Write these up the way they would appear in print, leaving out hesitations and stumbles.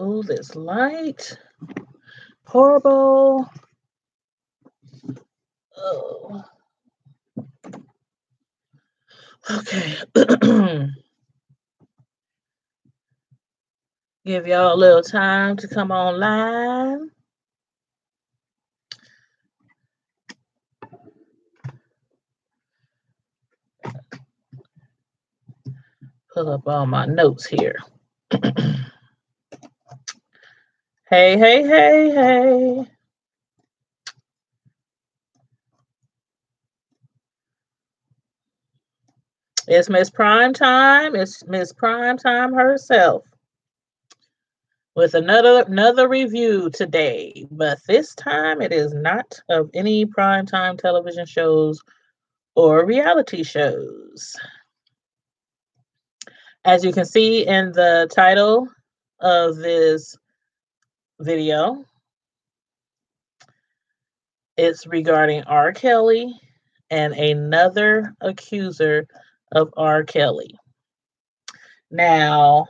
Oh, this light. Horrible. Oh. Okay. Give y'all a little time to come online. Pull up all my notes here. Hey, hey, hey, hey. It's Miss Primetime. It's Miss Primetime herself with another review today. But this time it is not of any primetime television shows or reality shows. As you can see in the title of this video, it's regarding R. Kelly and another accuser of R. Kelly. Now,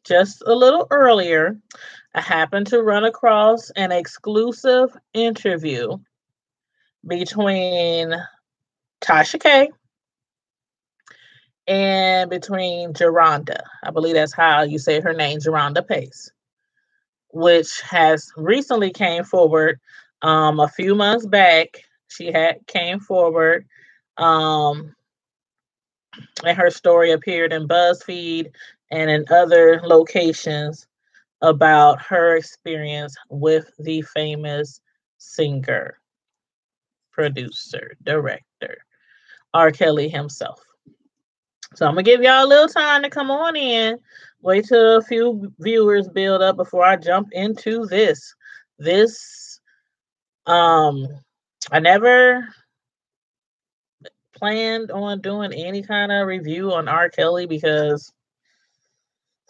just a little earlier, I happened to run across an exclusive interview between Tasha K and between Jerhonda. I believe that's how you say her name, Jerhonda Pace, which has recently came forward a few months back. She had came forward and her story appeared in BuzzFeed and in other locations about her experience with the famous singer, producer, director, R. Kelly himself. So I'm going to give y'all a little time to come on in. Wait till a few viewers build up before I jump into this. I never planned on doing any kind of review on R. Kelly because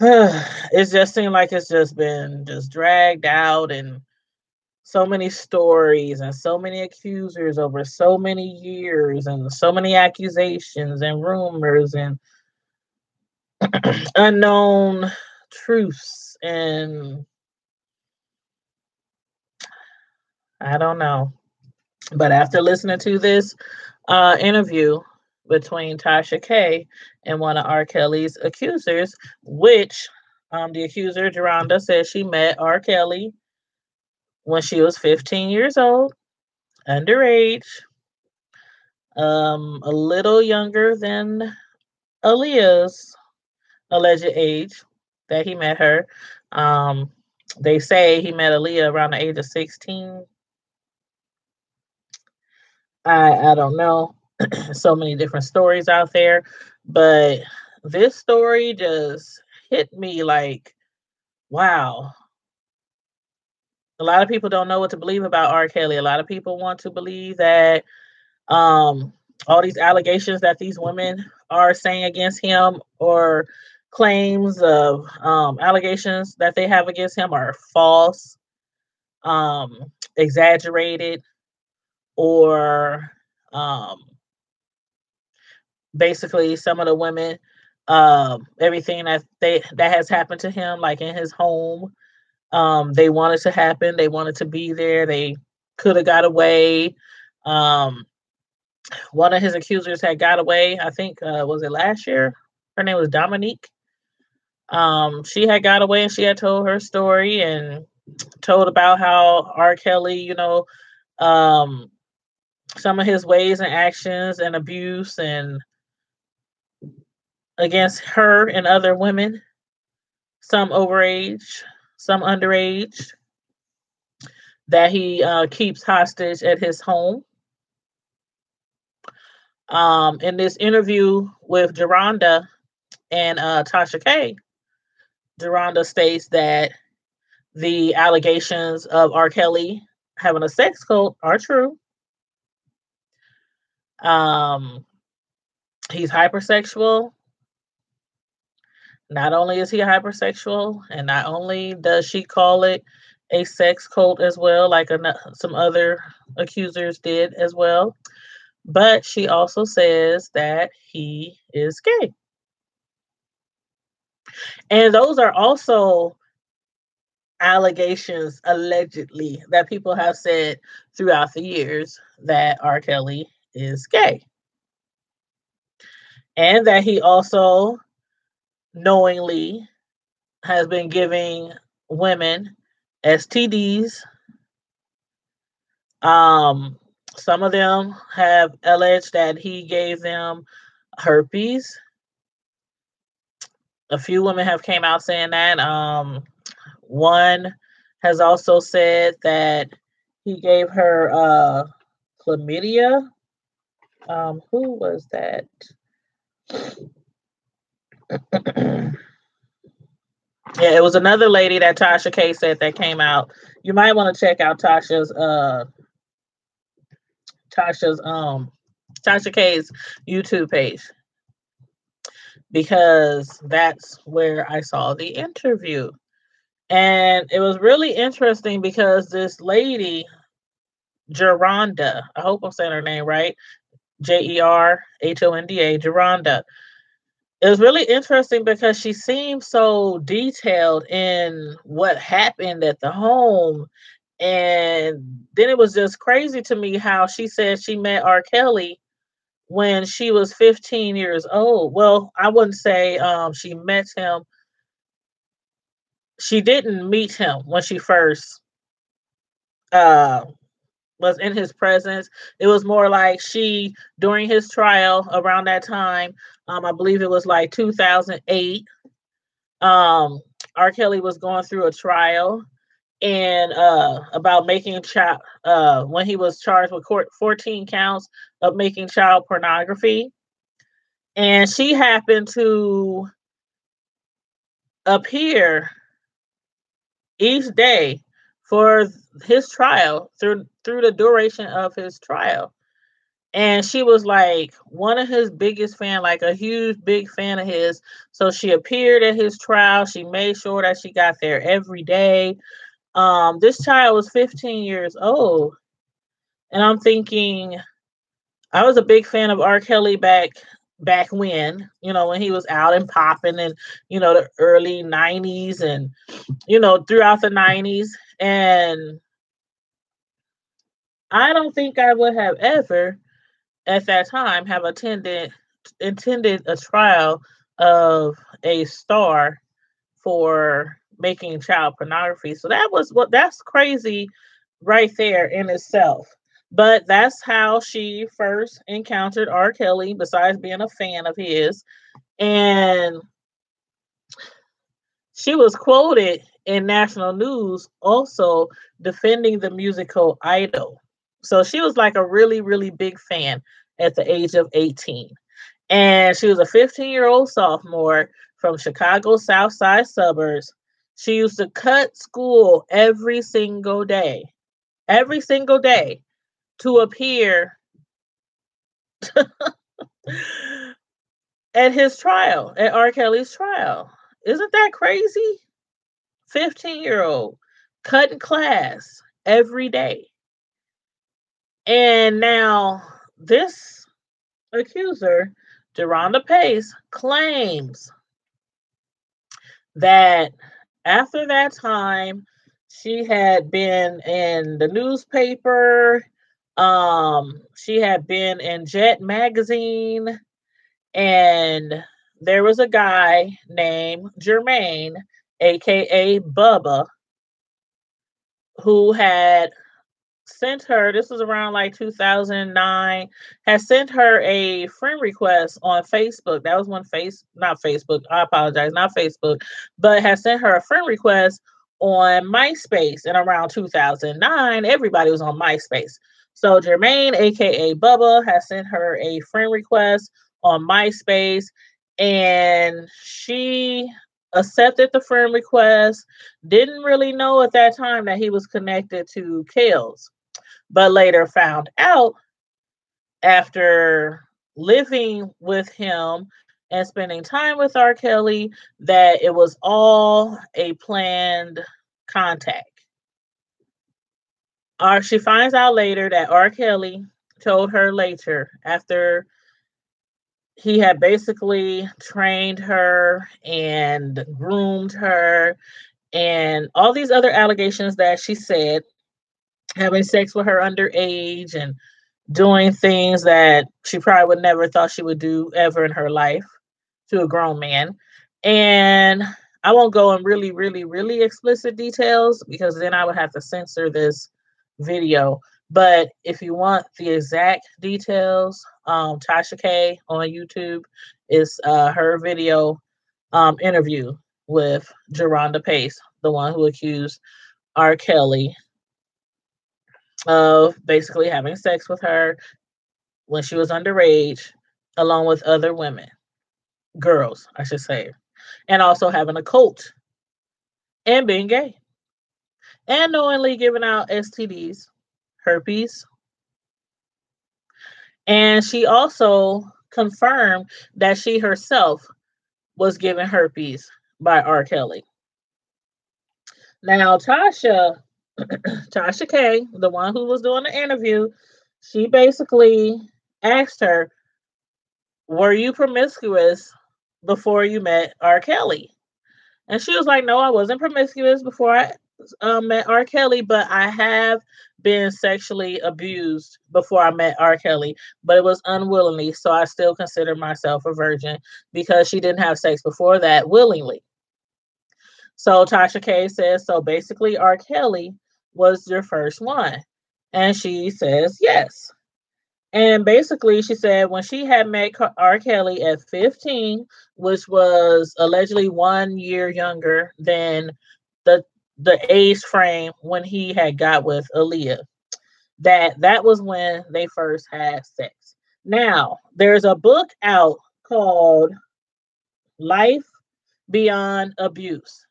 it just seemed like it's just been just dragged out and so many stories and so many accusers over so many years and so many accusations and rumors and unknown truths, and I don't know. But after listening to this interview between Tasha K and one of R. Kelly's accusers, which the accuser, Jerhonda, says she met R. Kelly when she was 15 years old, underage, a little younger than Aaliyah's alleged age that he met her. They say he met Aaliyah around the age of 16. I don't know. So many different stories out there, but this story just hit me like, wow. A lot of people don't know what to believe about R. Kelly. A lot of people want to believe that all these allegations that these women are saying against him or claims of allegations that they have against him are false, exaggerated, or basically some of the women, everything that has happened to him, like in his home, they wanted to happen. They wanted to be there. They could have got away. One of his accusers had got away. I think was it last year? Her name was Dominique. She had got away and she had told her story and told about how R. Kelly, some of his ways and actions and abuse and against her and other women, some overage, some underage, that he keeps hostage at his home. In this interview with Jerhonda and Tasha K, Jerhonda states that the allegations of R. Kelly having a sex cult are true. He's hypersexual. Not only is he hypersexual, and not only does she call it a sex cult as well, like some other accusers did as well, but she also says that he is gay. And those are also allegations allegedly that people have said throughout the years that R. Kelly is gay. And that he also knowingly has been giving women STDs. Um, some of them have alleged that he gave them herpes. A few women have came out saying that. One has also said that he gave her chlamydia. Who was that? Yeah, it was another lady that Tasha K said that came out. You might want to check out Tasha's Tasha K's YouTube page because that's where I saw the interview. And it was really interesting because this lady, Jerhonda, I hope I'm saying her name right, Jerhonda, Jerhonda. It was really interesting because she seemed so detailed in what happened at the home. And then it was just crazy to me how she said she met R. Kelly when she was 15 years old. Well, I wouldn't say she met him. She didn't meet him when she first uh, was in his presence. It was more like she, during his trial around that time, I believe it was like 2008, R. Kelly was going through a trial and about making child when he was charged with 14 counts of making child pornography. And she happened to appear each day for his trial through the duration of his trial. And she was like one of his biggest fan, like a huge big fan of his. So she appeared at his trial. She made sure that she got there every day. This child was 15 years old. And I'm thinking, I was a big fan of R. Kelly back when, when he was out and popping and, the early 90s and, throughout the 90s. And I don't think I would have ever at that time have attended a trial of a star for making child pornography. So that's crazy right there in itself. But that's how she first encountered R. Kelly, besides being a fan of his. And she was quoted in national news also defending the musical Idol. So she was like a really, really big fan at the age of 18. And she was a 15-year-old sophomore from Chicago's South Side suburbs. She used to cut school every single day to appear at his trial, at R. Kelly's trial. Isn't that crazy? 15-year-old cutting class every day. And now this accuser, Jerhonda Pace, claims that after that time, she had been in the newspaper. She had been in Jet magazine, and there was a guy named Jermaine, aka Bubba, who had sent her, this was around like 2009, had sent her a friend request on Facebook. That was when not Facebook, I apologize, not Facebook, but had sent her a friend request on MySpace. And around 2009, everybody was on MySpace. So Jermaine, aka Bubba, has sent her a friend request on MySpace, and she accepted the friend request. Didn't really know at that time that he was connected to Kales, but later found out after living with him and spending time with R. Kelly that it was all a planned contact. She finds out later that R. Kelly told her later, after he had basically trained her and groomed her and all these other allegations that she said, having sex with her underage and doing things that she probably would never thought she would do ever in her life to a grown man. And I won't go in really, really, really explicit details because then I would have to censor this video. But if you want the exact details, Tasha K on YouTube is her video interview with Jerhonda Pace, the one who accused R. Kelly of basically having sex with her when she was underage, along with other women, girls, I should say, and also having a cult and being gay and knowingly giving out STDs, herpes. And she also confirmed that she herself was given herpes by R. Kelly. Now, Tasha K, the one who was doing the interview, she basically asked her, were you promiscuous before you met R. Kelly? And she was like, no, I wasn't promiscuous before I met R. Kelly, but I have been sexually abused before I met R. Kelly, but it was unwillingly. So I still consider myself a virgin because she didn't have sex before that willingly. So Tasha K says, so basically, R. Kelly was your first one. And she says, yes. And basically, she said when she had met R. Kelly at 15, which was allegedly 1 year younger than the the age frame when he had got with Aaliyah, that was when they first had sex. Now, there's a book out called Life Beyond Abuse,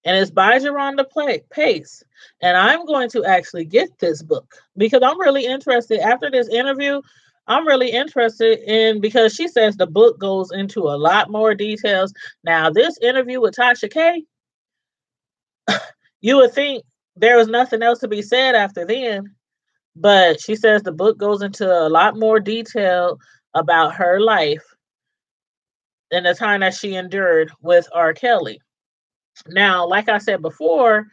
and it's by Jerhonda Pace. And I'm going to actually get this book because I'm really interested. After this interview, I'm really interested in because she says the book goes into a lot more details. Now, this interview with Tasha K, you would think there was nothing else to be said after then, but she says the book goes into a lot more detail about her life and the time that she endured with R. Kelly. Now, like I said before,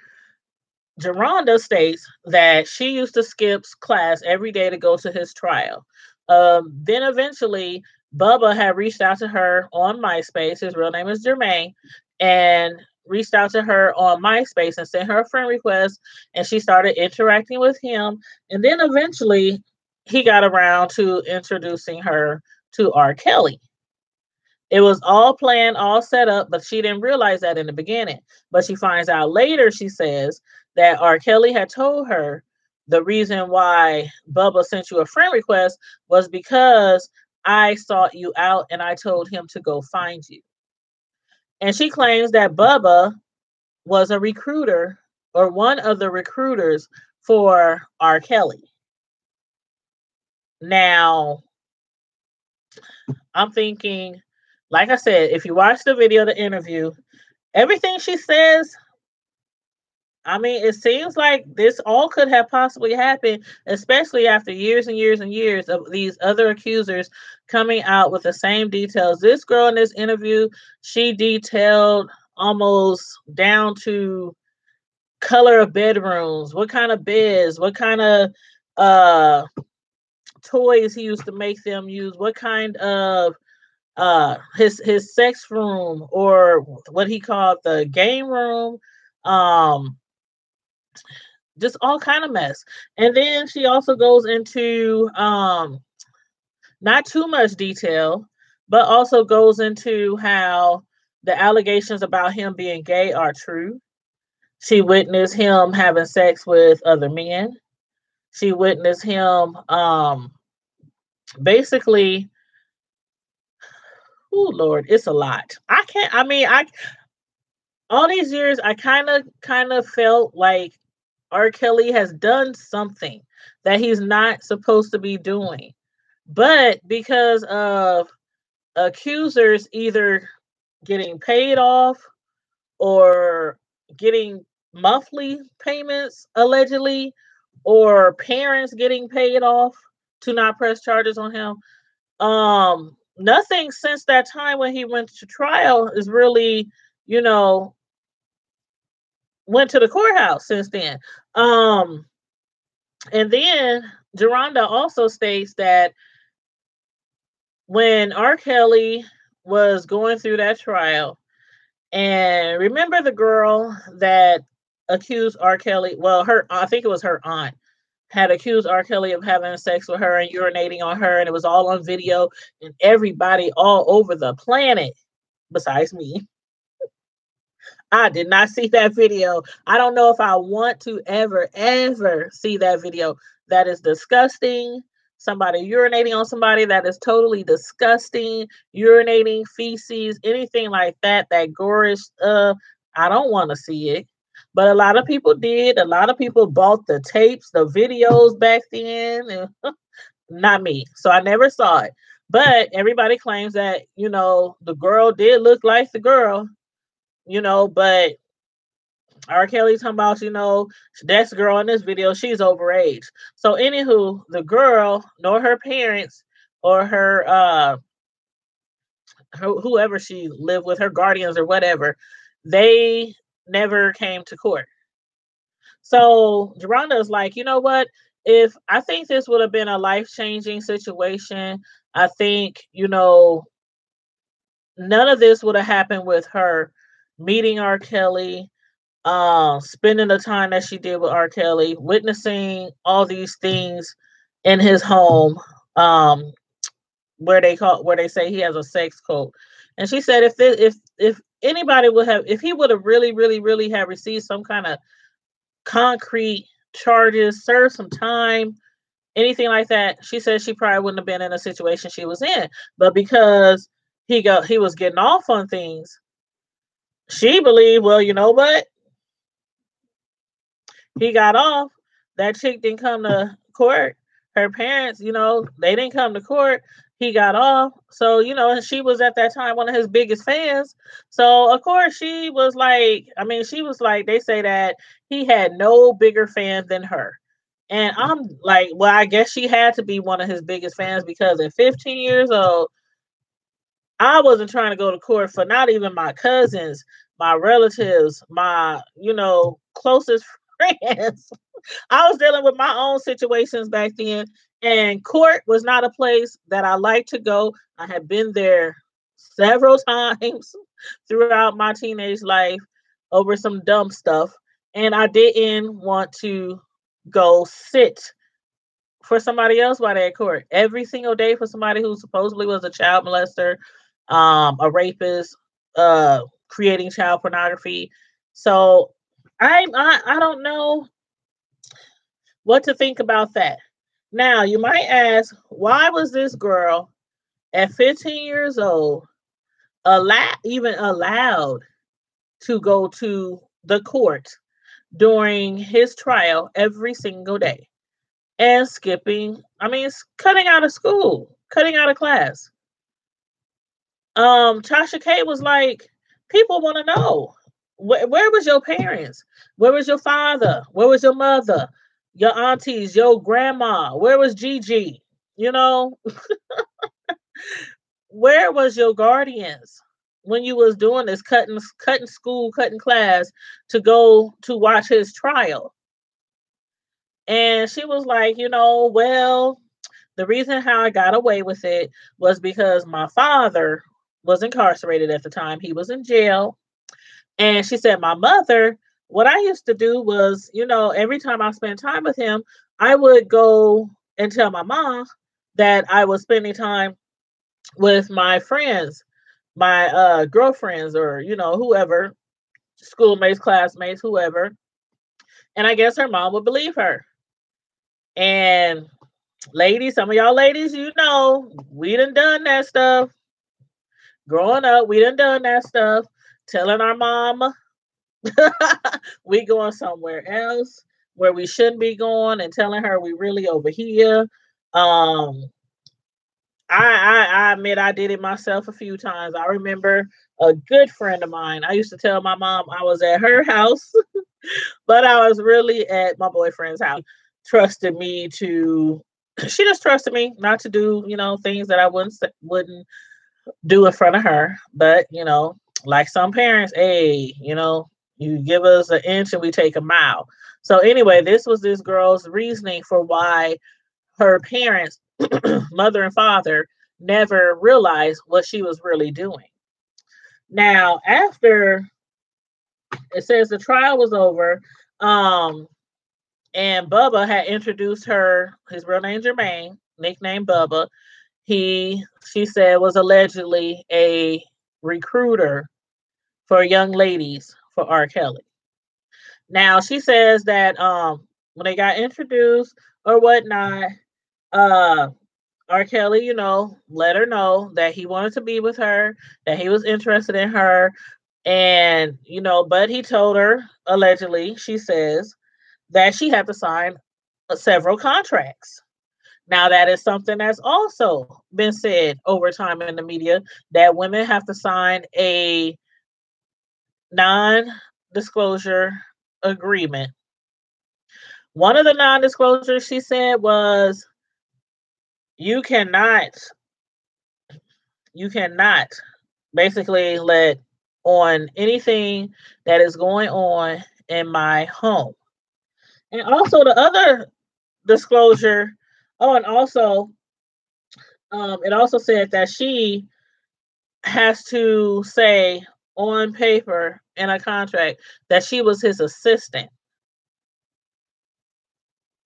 Jerhonda states that she used to skip class every day to go to his trial. Then eventually, Bubba had reached out to her on MySpace. His real name is Jermaine, and reached out to her on MySpace and sent her a friend request, and she started interacting with him. And then eventually, he got around to introducing her to R. Kelly. It was all planned, all set up, but she didn't realize that in the beginning. But she finds out later, she says, that R. Kelly had told her the reason why Bubba sent you a friend request was because I sought you out and I told him to go find you. And she claims that Bubba was a recruiter or one of the recruiters for R. Kelly. Now, I'm thinking, like I said, if you watch the video, the interview, everything she says, I mean, it seems like this all could have possibly happened, especially after years and years and years of these other accusers coming out with the same details. This girl in this interview, she detailed almost down to color of bedrooms, what kind of beds, what kind of toys he used to make them use, what kind of his sex room or what he called the game room, just all kind of mess. And then she also goes into not too much detail, but also goes into how the allegations about him being gay are true. She witnessed him having sex with other men. She witnessed him basically, oh Lord, it's a lot. I all these years I kind of felt like R. Kelly has done something that he's not supposed to be doing. But because of accusers either getting paid off or getting monthly payments allegedly, or parents getting paid off to not press charges on him, nothing since that time when he went to trial is really, you know, went to the courthouse since then. Um, and then Jerhonda also states that when R. Kelly was going through that trial, and remember the girl that accused R. Kelly, well, her, I think it was her aunt, had accused R. Kelly of having sex with her and urinating on her, and it was all on video, and everybody all over the planet, besides me, I did not see that video. I don't know if I want to ever see that video. That is disgusting. Somebody urinating on somebody, that is totally disgusting. Urinating, feces, anything like that, that gorish, I don't want to see it. But a lot of people did. A lot of people bought the tapes, the videos back then, and not me. So I never saw it. But everybody claims that, the girl did look like the girl, but R. Kelly talking about, that's the girl in this video, she's overage. So anywho, the girl, nor her parents or whoever she lived with, her guardians or whatever, they never came to court. So Jerhonda is like, you know what? If I think this would have been a life-changing situation, I think, none of this would have happened with her meeting R. Kelly, spending the time that she did with R. Kelly, witnessing all these things in his home, where they say he has a sex cult. And she said if anybody would have, if he would have really have received some kind of concrete charges, served some time, anything like that, she said she probably wouldn't have been in a situation she was in. But because he was getting off on things, she believed, well, you know what? He got off. That chick didn't come to court. Her parents, they didn't come to court. He got off. So, and she was at that time one of his biggest fans. So, of course, she was like, they say that he had no bigger fan than her. And I'm like, well, I guess she had to be one of his biggest fans because at 15 years old, I wasn't trying to go to court for not even my cousins, my relatives, my, closest friends. I was dealing with my own situations back then, and court was not a place that I like to go. I had been there several times throughout my teenage life over some dumb stuff, and I didn't want to go sit for somebody else while they're at court every single day for somebody who supposedly was a child molester, a rapist, creating child pornography. So I don't know what to think about that. Now, you might ask, why was this girl at 15 years old even allowed to go to the court during his trial every single day and cutting out of school, cutting out of class? Tasha K was like, people want to know, where was your parents? Where was your father? Where was your mother? Your aunties, your grandma? Where was Gigi? You know, where was your guardians when you was doing this, cutting school, cutting class to go to watch his trial? And she was like, well, the reason how I got away with it was because my father was incarcerated at the time. He was in jail. And she said, my mother, what I used to do was, every time I spent time with him, I would go and tell my mom that I was spending time with my friends, my girlfriends, or, whoever, schoolmates, classmates, whoever. And I guess her mom would believe her. And ladies, some of y'all ladies, we done that stuff. Growing up, we done that stuff. Telling our mama we going somewhere else where we shouldn't be going, and telling her we really over here. Um, I admit I did it myself a few times. I remember a good friend of mine. I used to tell my mom I was at her house, but I was really at my boyfriend's house. Trusted me to. She just trusted me not to do, things that I wouldn't do in front of her. But like some parents, hey, You give us an inch and we take a mile. So anyway, this was this girl's reasoning for why her parents, mother and father, never realized what she was really doing. Now, after it says the trial was over, um, and Bubba had introduced her, his real name Jermaine, nicknamed Bubba. She said, was allegedly a recruiter for young ladies for R. Kelly. Now she says that when they got introduced or whatnot, uh R. Kelly, let her know that he wanted to be with her, that he was interested in her, and but he told her, allegedly, she says, that she had to sign several contracts. Now, that is something that's also been said over time in the media, that women have to sign a non disclosure agreement. One of the non disclosures she said was you cannot, you cannot basically let on anything that is going on in my home. And also the other disclosure, oh, and also it also said that she has to say on paper in a contract that she was his assistant.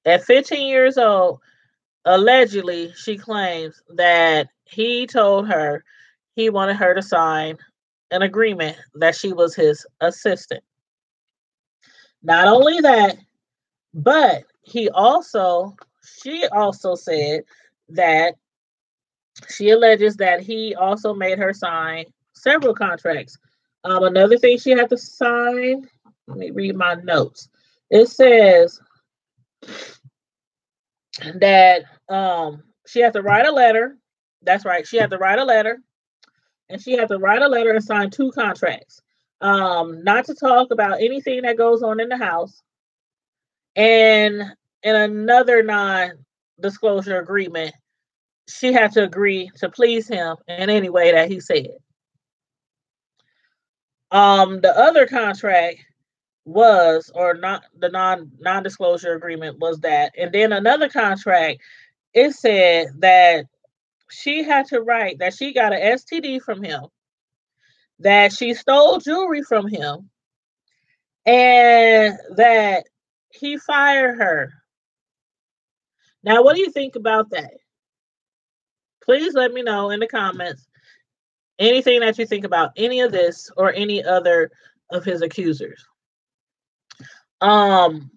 At 15 years old, allegedly, she claims that he told her he wanted her to sign an agreement that she was his assistant. Not only that, but she also said that she alleges that he also made her sign several contracts. Another thing she had to sign, let me read my notes. It says that she had to write a letter. That's right. She had to write a letter, and she had to write a letter and sign two contracts. Not to talk about anything that goes on in the house, and in another non-disclosure agreement, she had to agree to please him in any way that he said. The other contract was, or not, the non-disclosure agreement was that, and then another contract, it said that she had to write that she got an STD from him, that she stole jewelry from him, and that he fired her. Now, what do you think about that? Please let me know in the comments anything that you think about any of this or any other of his accusers. Um,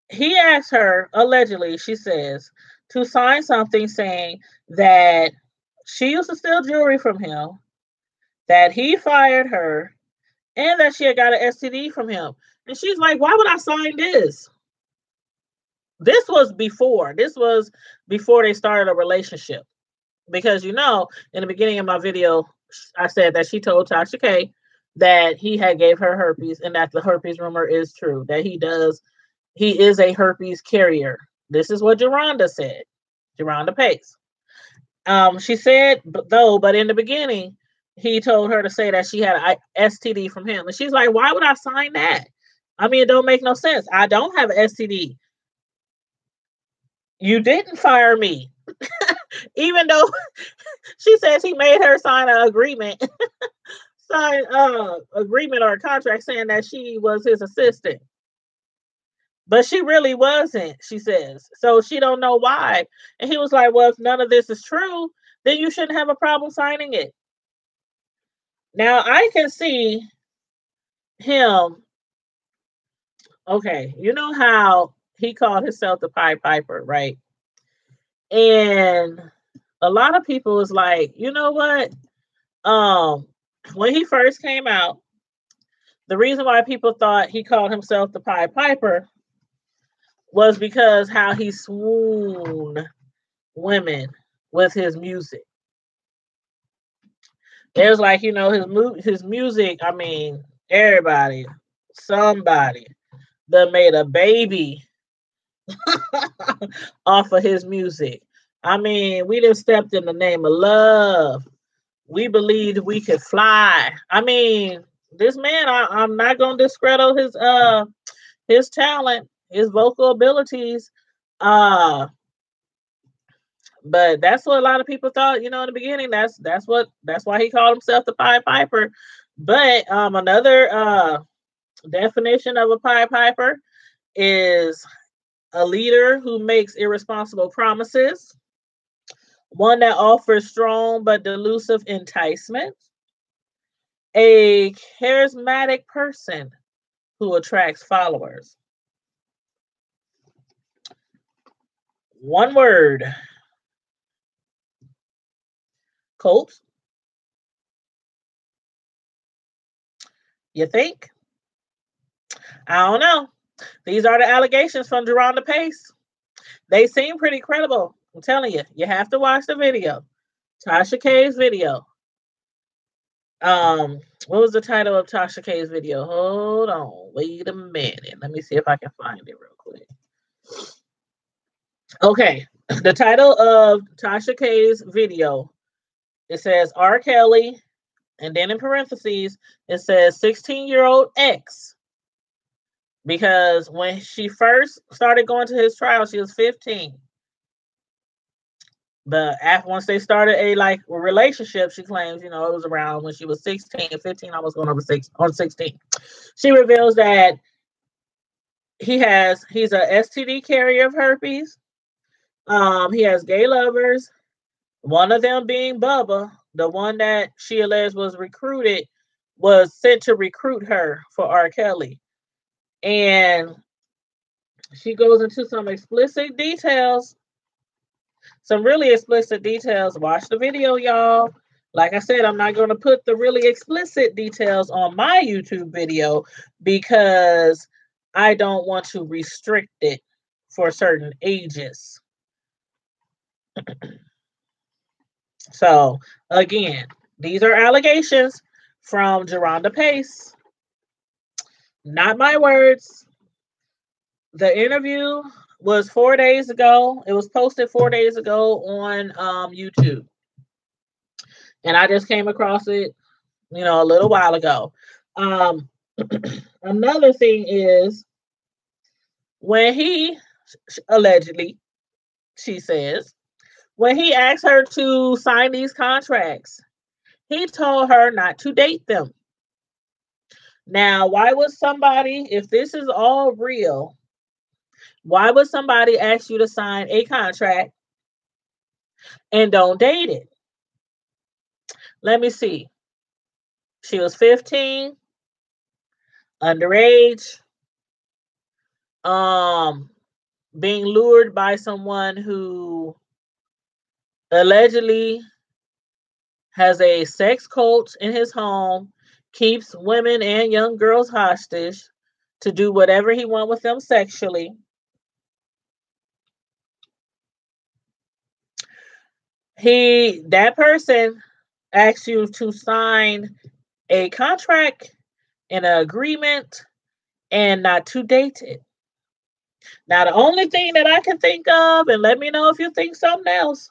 he asked her, allegedly, she says, to sign something saying that she used to steal jewelry from him, that he fired her, and that she had got an STD from him. And she's like, why would I sign this? This was before they started a relationship. Because in the beginning of my video, I said that she told Tasha K that he had gave her herpes, and that the herpes rumor is true, that he is a herpes carrier. This is what Jerhonda said. Jerhonda Pace. She said, but in the beginning, he told her to say that she had an STD from him. And she's like, why would I sign that? I mean, it don't make no sense. I don't have an STD. You didn't fire me. Even though she says he made her sign an agreement, agreement or a contract saying that she was his assistant. But she really wasn't, she says. So she don't know why. And he was like, well, if none of this is true, then you shouldn't have a problem signing it. Now, I can see him. Okay, you know how he called himself the Pied Piper, right? And a lot of people was like, you know what? When he first came out, the reason why people thought he called himself the Pied Piper was because how he swooned women with his music. It was like, his music, I mean, somebody that made a baby off of his music. I mean, we just stepped in the name of love. We believed we could fly. I mean, this man, I'm not gonna discredit his talent, his vocal abilities. Uh but that's what a lot of people thought, in the beginning. That's why he called himself the Pied Piper. But another definition of a Pied Piper is a leader who makes irresponsible promises, one that offers strong but delusive enticement, a charismatic person who attracts followers. One word. Colts, you think? I don't know. These are the allegations from Jerhonda Pace. They seem pretty credible. I'm telling you, you have to watch the video. Tasha K's video. What was the title of Tasha K's video? Hold on, wait a minute. Let me see if I can find it real quick. Okay, the title of Tasha K's video, it says R. Kelly, and then in parentheses, it says 16-year-old ex. Because when she first started going to his trial, she was 15. But once they started a relationship, she claims, it was around when she was 16, 15, almost going over 16. She reveals that he's a STD carrier of herpes. He has gay lovers. One of them being Bubba, the one that she alleged was sent to recruit her for R. Kelly. And she goes into some explicit details, some really explicit details. Watch the video, y'all. Like I said, I'm not going to put the really explicit details on my YouTube video because I don't want to restrict it for certain ages. So, again, these are allegations from Jerhonda Pace. Not my words. The interview was 4 days ago. It was posted 4 days ago on YouTube. And I just came across it, a little while ago. Another thing is when he allegedly, she says, when he asked her to sign these contracts, he told her not to date them. Now, why would somebody, if this is all real, why would somebody ask you to sign a contract and don't date it? Let me see. She was 15, underage, being lured by someone who allegedly has a sex cult in his home, keeps women and young girls hostage to do whatever he wants with them sexually. That person asks you to sign a contract and an agreement and not to date it. Now, the only thing that I can think of, and let me know if you think something else,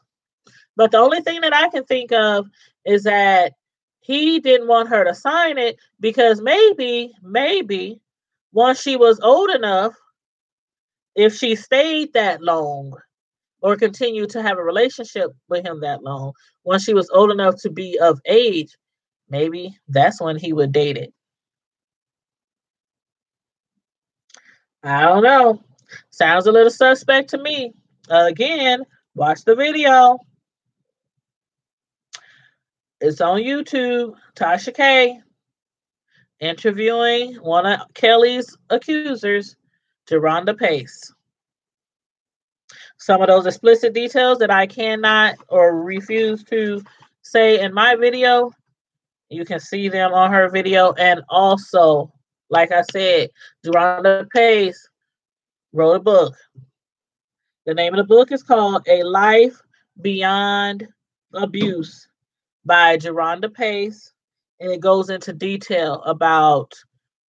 but the only thing that I can think of is that he didn't want her to sign it because maybe once she was old enough, if she stayed that long or continued to have a relationship with him that long, once she was old enough to be of age, maybe that's when he would date it. I don't know. Sounds a little suspect to me. Again, watch the video. It's on YouTube. Tasha K interviewing one of Kelly's accusers, Jerhonda Pace. Some of those explicit details that I cannot or refuse to say in my video, you can see them on her video. And also, like I said, Jerhonda Pace wrote a book. The name of the book is called A Life Beyond Abuse by Jerhonda Pace. And it goes into detail about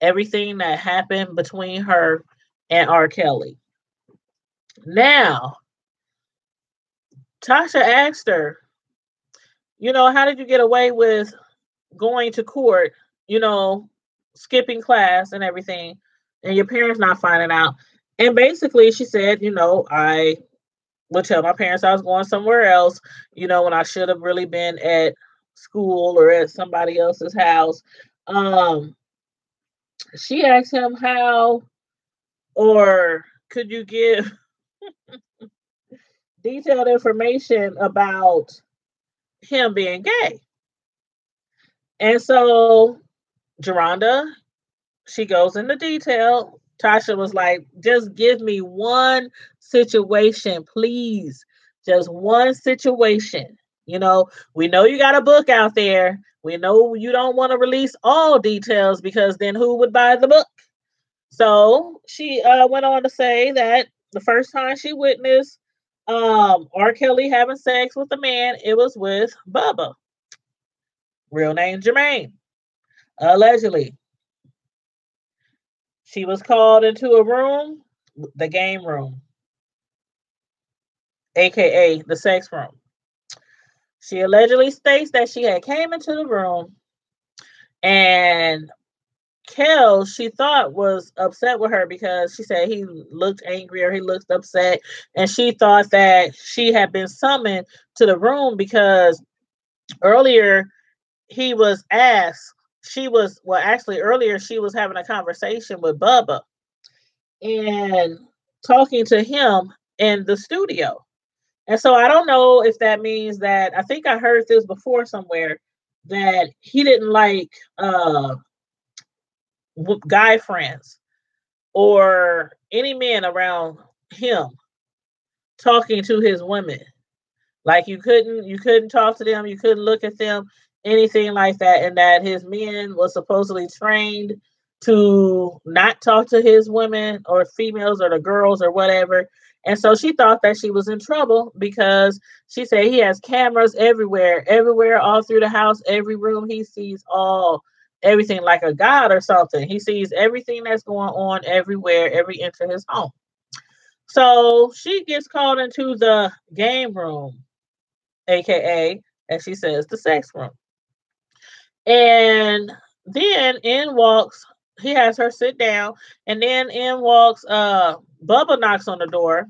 everything that happened between her and R. Kelly. Now, Tasha asked her, how did you get away with going to court, skipping class and everything, and your parents not finding out. And basically, she said, I would tell my parents I was going somewhere else, when I should have really been at school or at somebody else's house. Um, she asked him how, or could you give detailed information about him being gay? And so Jerhonda, she goes into detail. Tasha was like, just give me one situation, please. Just one situation. We know you got a book out there. We know you don't want to release all details because then who would buy the book? So she went on to say that the first time she witnessed R. Kelly having sex with a man, it was with Bubba, real name Jermaine, allegedly. She was called into a room, the game room, aka the sex room. She allegedly states that she had came into the room and Kel, she thought was upset with her because she said he looked angry or he looked upset. And she thought that she had been summoned to the room because earlier he was asked, actually earlier she was having a conversation with Bubba and talking to him in the studio. And so I don't know if that means that, I think I heard this before somewhere, that he didn't like guy friends or any men around him talking to his women. Like you couldn't talk to them, you couldn't look at them, anything like that, and that his men was supposedly trained to not talk to his women or females or the girls or whatever. And so she thought that she was in trouble because she said he has cameras everywhere, all through the house, every room he sees all everything like a god or something. He sees everything that's going on everywhere, every inch of his home. So she gets called into the game room, aka, as she says, the sex room. And then in walks, he has her sit down, and then in walks Bubba, knocks on the door.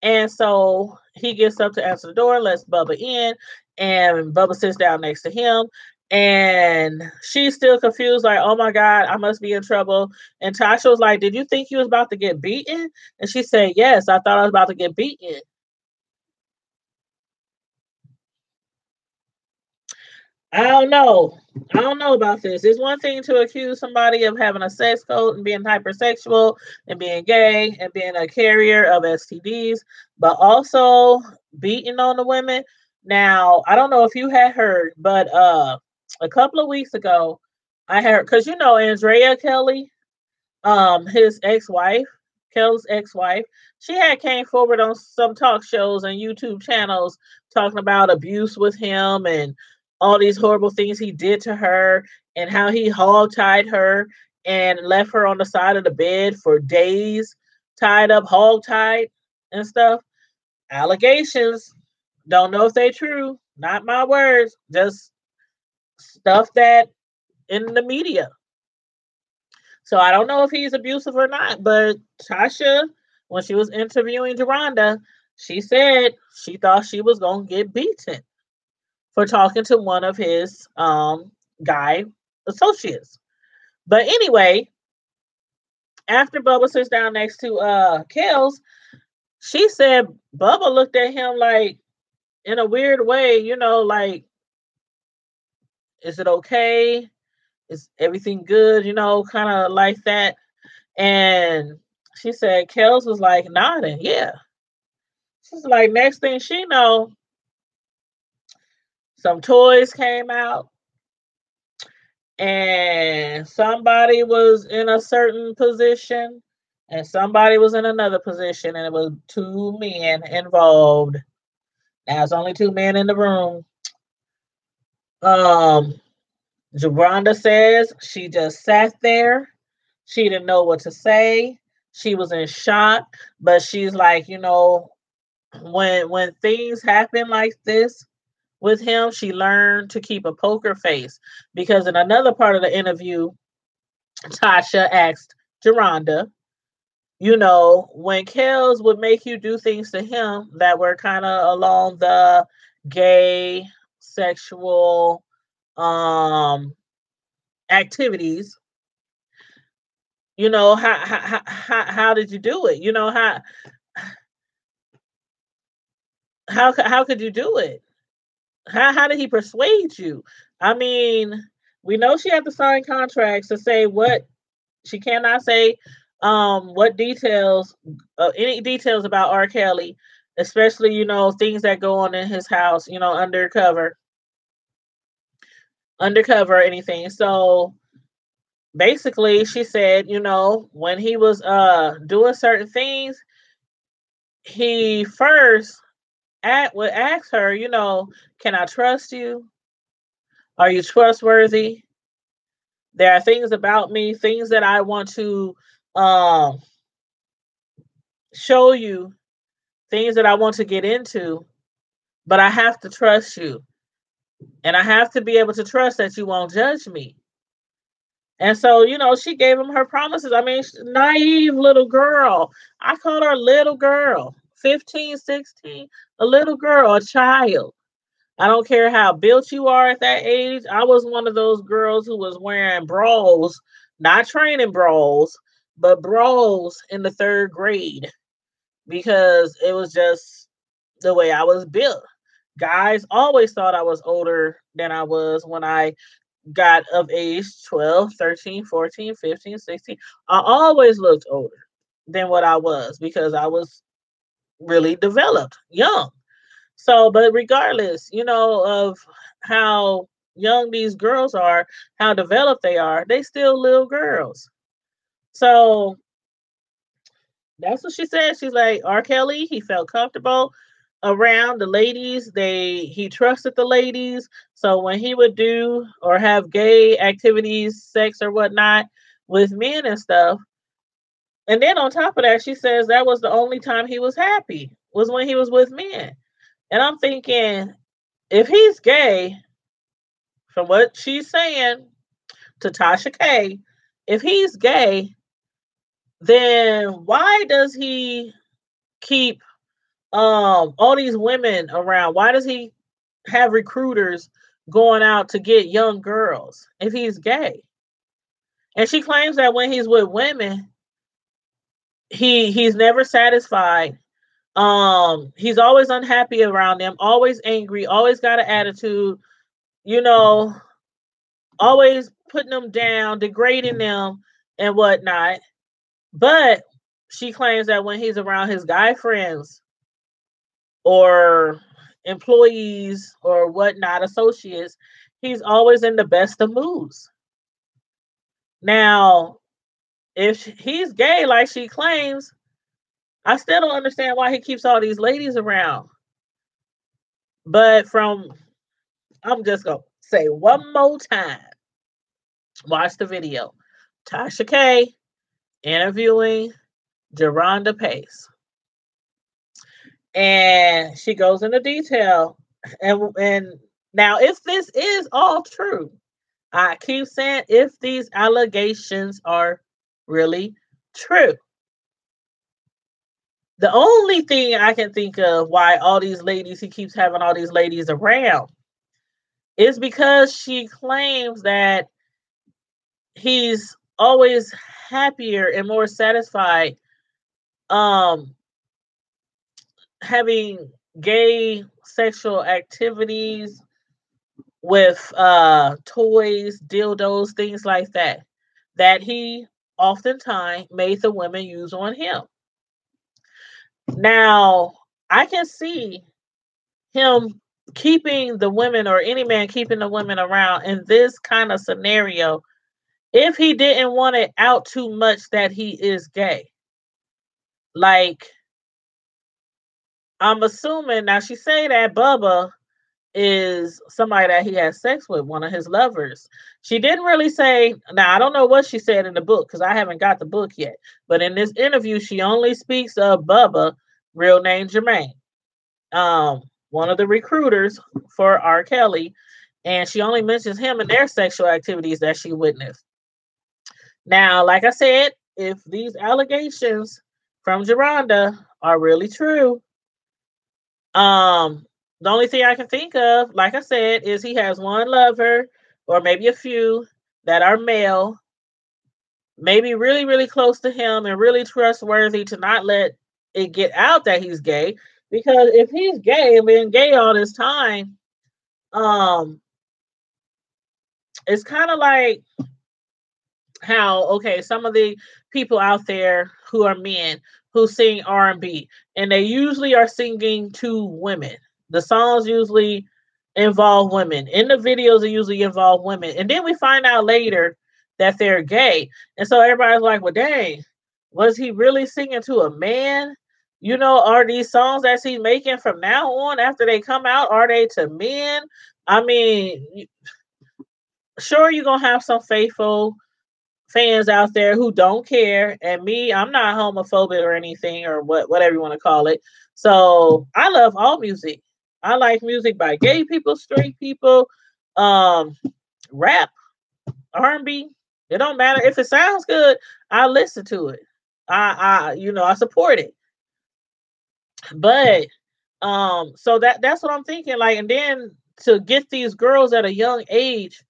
And so he gets up to answer the door, lets Bubba in, and Bubba sits down next to him. And she's still confused, like, oh my God, I must be in trouble. And Tasha was like, did you think you was about to get beaten? And she said, yes, I thought I was about to get beaten. I don't know. I don't know about this. It's one thing to accuse somebody of having a sex code and being hypersexual and being gay and being a carrier of STDs, but also beating on the women. Now, I don't know if you had heard, but a couple of weeks ago, I heard, because Andrea Kelly, his ex-wife, Kel's ex-wife, she had came forward on some talk shows and YouTube channels talking about abuse with him and all these horrible things he did to her and how he hog-tied her and left her on the side of the bed for days, tied up, hog-tied and stuff. Allegations. Don't know if they true. Not my words. Just stuff that in the media. So I don't know if he's abusive or not, but Tasha, when she was interviewing Jerhonda, she said she thought she was gonna get beaten for talking to one of his guy associates. But anyway, after Bubba sits down next to Kels, she said Bubba looked at him like in a weird way, like, is it okay? Is everything good? Kind of like that. And she said Kels was like nodding, yeah. She's like, next thing she know, some toys came out and somebody was in a certain position and somebody was in another position, and it was two men involved. Now it's only two men in the room. Um, Jerhonda says she just sat there. She didn't know what to say. She was in shock, but she's like, when things happen like this with him, she learned to keep a poker face, because in another part of the interview, Tasha asked Jerhonda, when Kels would make you do things to him that were kind of along the gay, sexual um activities, how did you do it? How could you do it? How did he persuade you? I mean, we know she had to sign contracts to say what she cannot say, what details, any details about R. Kelly, especially things that go on in his house, undercover or anything. So basically, she said, when he was doing certain things, he first would ask her, can I trust you? Are you trustworthy? There are things about me, things that I want to um, show you, things that I want to get into, but I have to trust you. And I have to be able to trust that you won't judge me. And so, she gave him her promises. I mean, naive little girl. I called her little girl, 15, 16, a little girl, a child. I don't care how built you are at that age. I was one of those girls who was wearing bras, not training bras, but bras in the third grade because it was just the way I was built. Guys always thought I was older than I was when I got of age 12, 13, 14, 15, 16. I always looked older than what I was because I was really developed, young. So, but regardless, of how young these girls are, how developed they are, they still little girls. So that's what she said. She's like, R. Kelly, he felt comfortable around the ladies. He trusted the ladies. So when he would do or have gay activities, sex or whatnot with men and stuff. And then on top of that, she says that was the only time he was happy was when he was with men. And I'm thinking, if he's gay, from what she's saying to Tasha K, if he's gay, then why does he keep all these women around? Why does he have recruiters going out to get young girls if he's gay? And she claims that when he's with women, he's never satisfied. He's always unhappy around them, always angry, always got an attitude, you know, always putting them down, degrading them and whatnot. But she claims that when he's around his guy friends or employees or whatnot, associates, he's always in the best of moods. Now, if he's gay like she claims, I still don't understand why he keeps all these ladies around. But I'm just going to say one more time, watch the video. Tasha K interviewing Jerhonda Pace. And she goes into detail. And now, if this is all true, I keep saying if these allegations are really true. The only thing I can think of why he keeps having all these ladies around is because she claims that he's always happier and more satisfied um having gay sexual activities with toys, dildos, things like that he oftentimes made the women use on him. Now, I can see him keeping the women or any man keeping the women around in this kind of scenario if he didn't want it out too much that he is gay. Like, I'm assuming now she say that Bubba is somebody that he has sex with, one of his lovers. She didn't really say, now I don't know what she said in the book because I haven't got the book yet. But in this interview, she only speaks of Bubba, real name Jermaine, one of the recruiters for R. Kelly, and she only mentions him and their sexual activities that she witnessed. Now, like I said, if these allegations from Jerhonda are really true, um, the only thing I can think of, like I said, is he has one lover or maybe a few that are male, maybe really, really close to him and really trustworthy to not let it get out that he's gay. Because if he's gay and been gay all this time, um, it's kind of like how some of the people out there who are men who sing R&B, and they usually are singing to women. The songs usually involve women. In the videos they usually involve women, and then we find out later that they're gay. And so everybody's like, well, dang, was he really singing to a man? Are these songs that he's making from now on after they come out, are they to men? I mean, sure, you're gonna have some faithful fans out there who don't care. And me, I'm not homophobic or anything, or whatever you want to call it. So I love all music. I like music by gay people, straight people, um, rap, R&B. It don't matter if it sounds good. I listen to it. I support it. But so that's what I'm thinking. Like, and then to get these girls at a young age,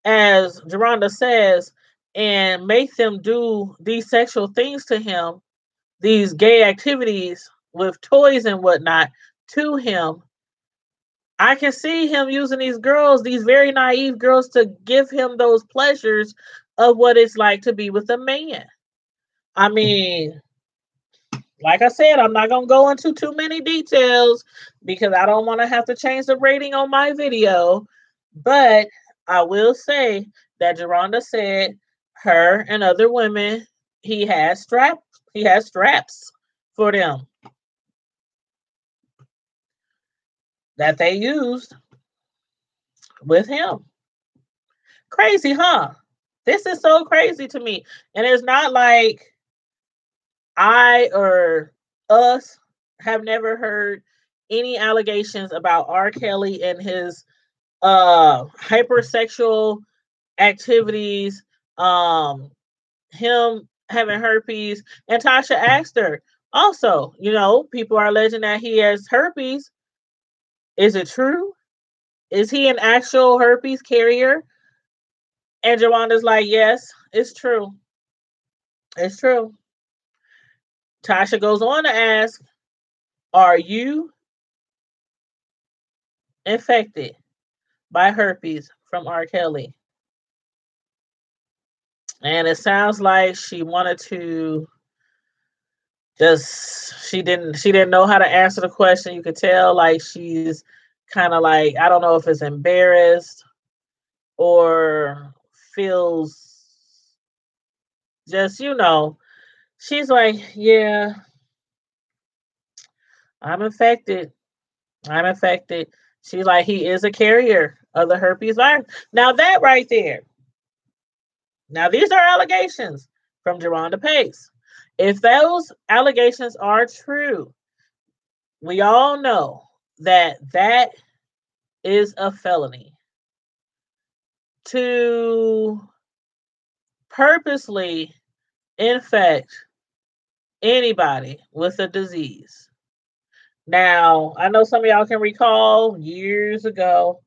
as Jerhonda says, and make them do these sexual things to him, these gay activities with toys and whatnot to him. I can see him using these girls, these very naive girls, to give him those pleasures of what it's like to be with a man. I mean, like I said, I'm not going to go into too many details because I don't want to have to change the rating on my video. But I will say that Jerhonda said her and other women, he has straps for them that they used with him. Crazy, huh? This is so crazy to me. And it's not like I or us have never heard any allegations about R. Kelly and his hypersexual activities, him having herpes. And Tasha asked her also, people are alleging that he has herpes. Is it true? Is he an actual herpes carrier? And Jerhonda's like, yes, it's true. It's true. Tasha goes on to ask, are you infected by herpes from R. Kelly? And it sounds like she wanted to she didn't know how to answer the question. You could tell like she's kind of like, I don't know if it's embarrassed or feels just, she's like, yeah, I'm infected. I'm infected. She's like, he is a carrier of the herpes virus. Now that right there. Now these are allegations from Jerhonda Pace. If those allegations are true, we all know that that is a felony. To purposely infect anybody with a disease. Now, I know some of y'all can recall years ago,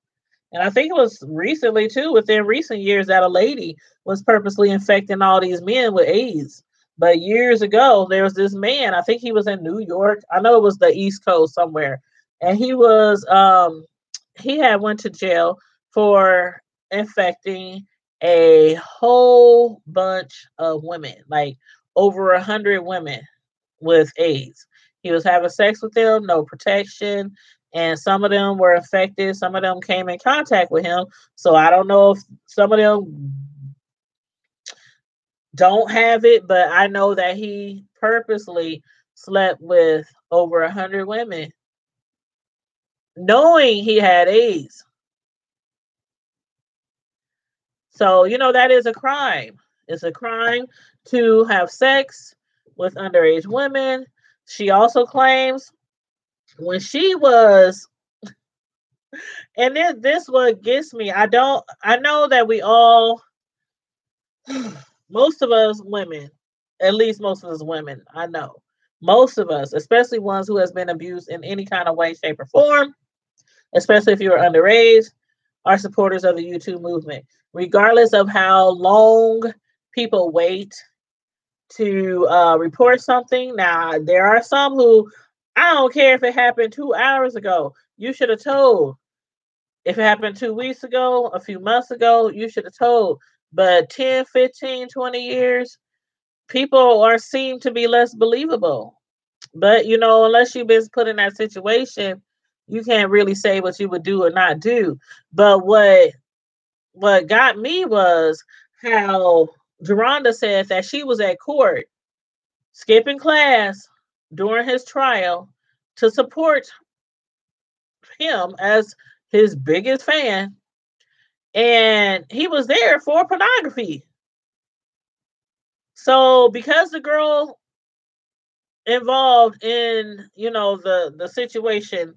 and I think it was recently too, within recent years, that a lady was purposely infecting all these men with AIDS. But years ago, there was this man, I think he was in New York. I know it was the East Coast somewhere. And he had went to jail for infecting a whole bunch of women, like over 100 women with AIDS. He was having sex with them, no protection, and some of them were infected. Some of them came in contact with him. So I don't know if some of them don't have it, but I know that he purposely slept with over 100 women, knowing he had AIDS. So, that is a crime. It's a crime to have sex with underage women. She also claims when she was, and this what gets me. I know that we all Most of us women, at least most of us women, I know, most of us, especially ones who has been abused in any kind of way, shape, or form, especially if you are underage, are supporters of the YouTube movement. Regardless of how long people wait to report something. Now, there are some who, I don't care if it happened 2 hours ago, you should have told. If it happened 2 weeks ago, a few months ago, you should have told. But 10, 15, 20 years, people are seem to be less believable. But unless you've been put in that situation, you can't really say what you would do or not do. But what got me was how Jerhonda said that she was at court skipping class during his trial to support him as his biggest fan. And he was there for pornography. So because the girl involved in, the situation,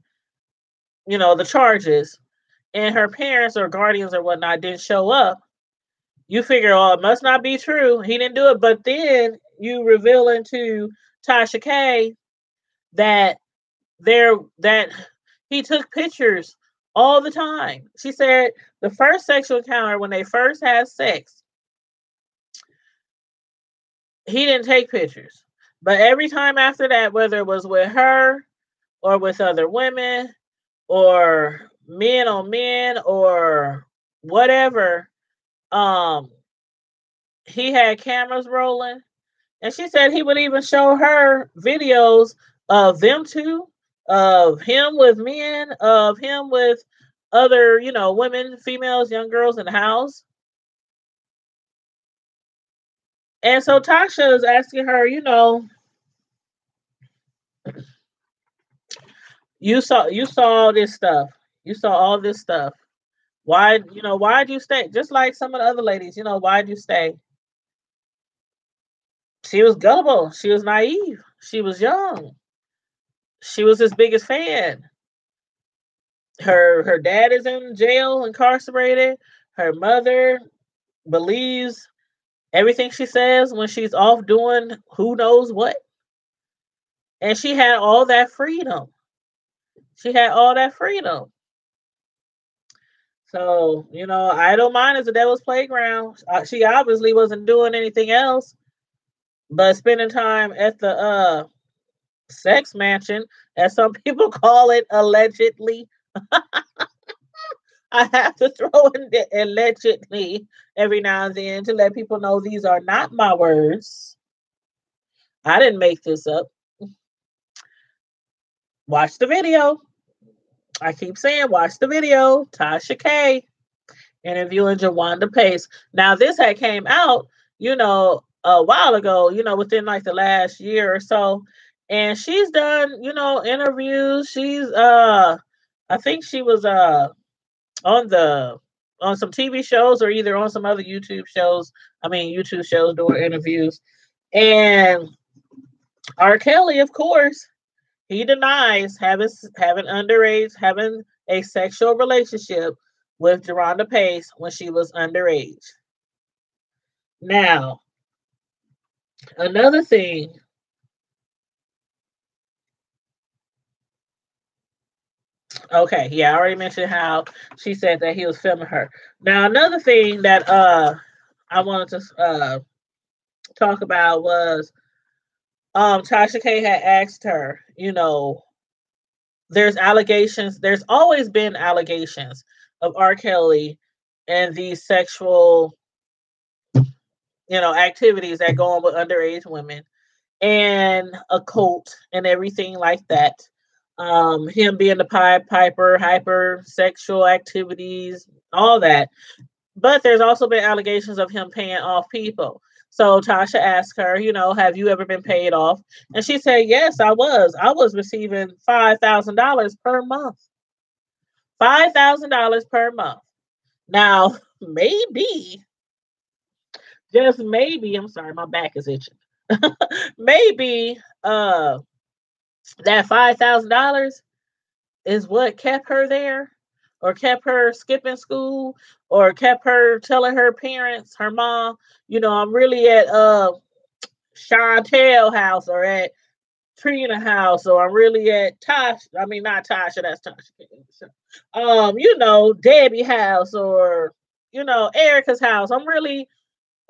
the charges, and her parents or guardians or whatnot didn't show up, you figure, oh, it must not be true. He didn't do it. But then you reveal into Tasha K that that he took pictures all the time. She said the first sexual encounter when they first had sex, he didn't take pictures. But every time after that, whether it was with her or with other women or men on men or whatever, um, he had cameras rolling. And she said he would even show her videos of them two, of him with men, of him with other, women, females, young girls in the house. And so Tasha is asking her, you saw all this stuff. You saw all this stuff. Why'd you stay? Just like some of the other ladies, why'd you stay? She was gullible. She was naive. She was young. She was his biggest fan. Her dad is in jail, incarcerated. Her mother believes everything she says when she's off doing who knows what. And she had all that freedom. She had all that freedom. So, I don't mind as the devil's playground. She obviously wasn't doing anything else but spending time at the sex mansion, as some people call it, allegedly. I have to throw in the allegedly every now and then to let people know these are not my words. I didn't make this up. Watch the video. I keep saying, watch the video. Tasha K interviewing Jerhonda Pace. Now, this had came out, a while ago, within like the last year or so. And she's done, interviews. I think she was on the on some TV shows or either on some other YouTube shows doing interviews. And R. Kelly, of course, he denies having a sexual relationship with Jerhonda Pace when she was underage. Now, another thing, okay, yeah, I already mentioned how she said that he was filming her. Now, another thing that I wanted to talk about was Tasha K had asked her, there's always been allegations of R. Kelly and these sexual, activities that go on with underage women and a cult and everything like that. Him being the Pied Piper, hyper sexual activities, all that. But there's also been allegations of him paying off people. So Tasha asked her, have you ever been paid off? And she said, yes, I was. I was receiving $5,000 per month. $5,000 per month. Now, maybe, just maybe, I'm sorry, my back is itching. Maybe that $5,000 is what kept her there. or kept her skipping school, or kept her telling her parents, her mom, I'm really at Chantel house, or at Trina house, or I'm really at Tosh. I mean, not Tasha. That's Tasha. Debbie house, or Erica's house. I'm really,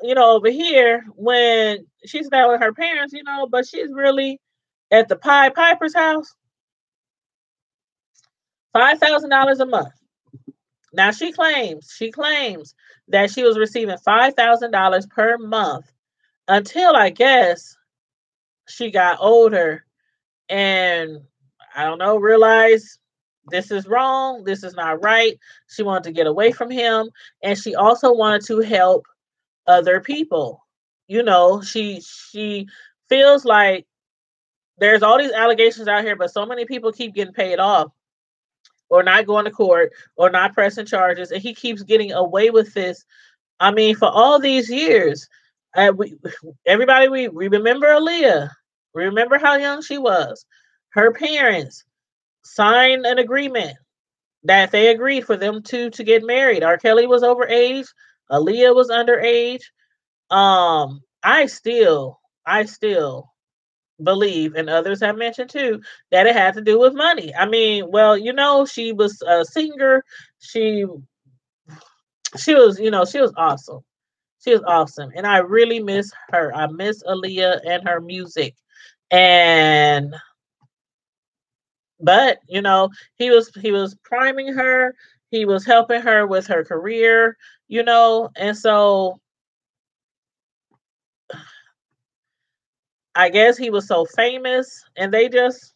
over here when she's down with her parents, but she's really at the Pied Piper's house. $5,000 a month. Now she claims that she was receiving $5,000 per month until, I guess, she got older and, I don't know, realized this is wrong, this is not right. She wanted to get away from him, and she also wanted to help other people. She feels like there's all these allegations out here, but so many people keep getting paid off, or not going to court, or not pressing charges, and he keeps getting away with this. I mean, for all these years, everybody, we remember Aaliyah. Remember how young she was. Her parents signed an agreement that they agreed for them to get married. R. Kelly was overage. Aaliyah was underage. I still believe, and others have mentioned too, that it had to do with money. I mean, well, she was a singer. She she was awesome. She was awesome, and I really miss her. I miss Aaliyah and her music. And but he was priming her. He was helping her with her career. And so I guess he was so famous, and they just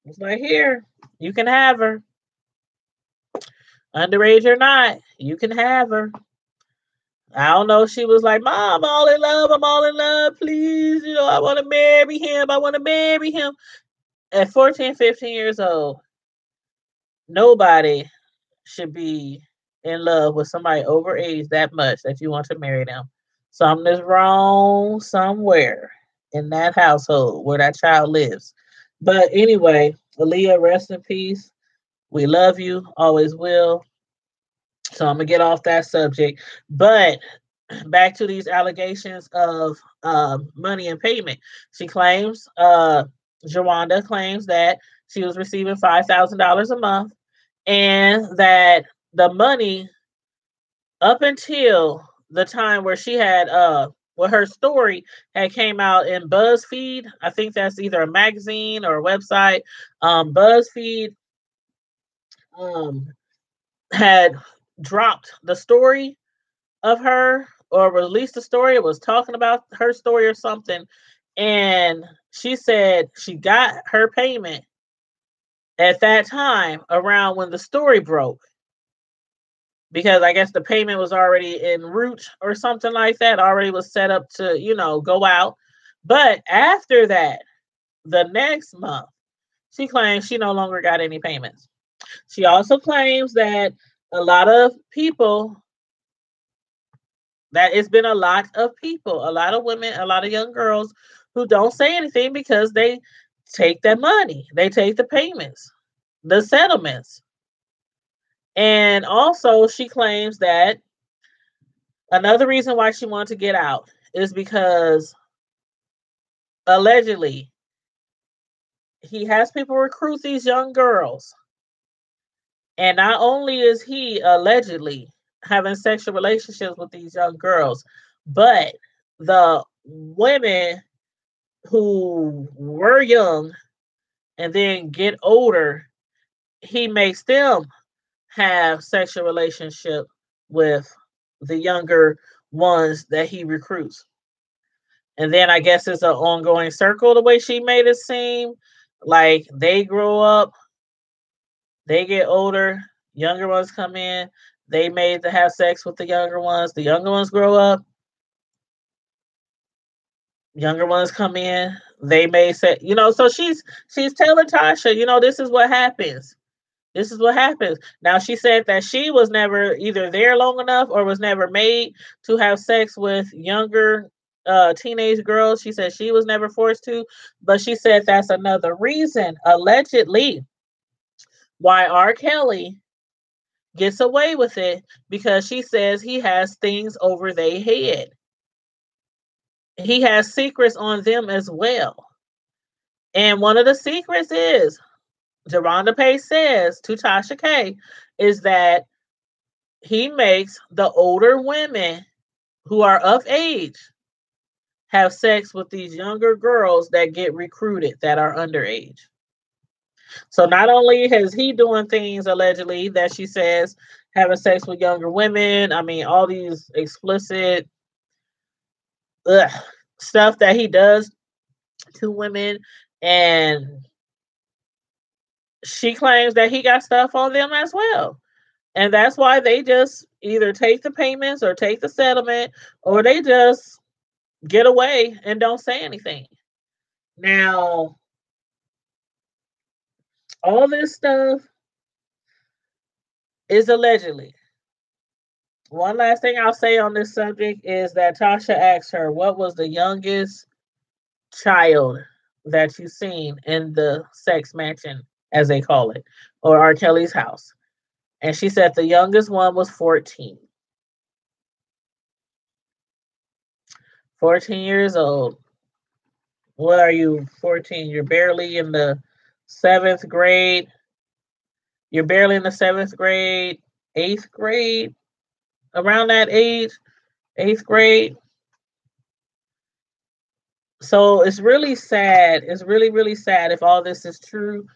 was like, here, you can have her, underage or not, you can have her. I don't know. She was like, Mom, I'm all in love. I'm all in love. Please, I want to marry him. I want to marry him. At 14, 15 years old, nobody should be in love with somebody overage that much that you want to marry them. Something is wrong somewhere in that household where that child lives. But anyway, Aaliyah, rest in peace. We love you, always will. So I'm gonna get off that subject. But back to these allegations of money and payment. She claims, Jerhonda claims that she was receiving $5,000 a month, and that the money, up until the time where she had her story had came out in BuzzFeed. I think that's either a magazine or a website. BuzzFeed um had dropped the story of her, or released a story. It was talking about her story or something. And she said she got her payment at that time around when the story broke, because I guess the payment was already en route or something like that, already was set up to, go out. But after that, the next month, she claims she no longer got any payments. She also claims that a lot of people, that it's been a lot of people, a lot of women, a lot of young girls who don't say anything because they take that money, they take the payments, the settlements. And also, she claims that another reason why she wanted to get out is because, allegedly, he has people recruit these young girls. And not only is he allegedly having sexual relationships with these young girls, but the women who were young and then get older, he makes them have sexual relationship with the younger ones that he recruits. And then I guess it's an ongoing circle, the way she made it seem. Like, they grow up, they get older, younger ones come in, they made to have sex with the younger ones grow up, younger ones come in, they may say, so she's telling Tasha, this is what happens. This is what happens. Now, she said that she was never either there long enough or was never made to have sex with younger teenage girls. She said she was never forced to, but she said that's another reason, allegedly, why R. Kelly gets away with it because she says he has things over their head. He has secrets on them as well. And one of the secrets is, Jerhonda Pace says to Tasha K, is that he makes the older women who are of age have sex with these younger girls that get recruited that are underage. So not only is he doing things allegedly that she says having sex with younger women, I mean all these explicit ugh, stuff that he does to women, and she claims that he got stuff on them as well. And that's why they just either take the payments or take the settlement, or they just get away and don't say anything. Now, all this stuff is allegedly. One last thing I'll say on this subject is that Tasha asked her, what was the youngest child that you seen in the sex mansion, as they call it, or R. Kelly's house? And she said the youngest one was 14. 14 years old. What are you, 14? You're barely in the seventh grade. You're barely in the seventh grade, eighth grade, around that age, eighth grade. So it's really sad. It's really, really sad if all this is true.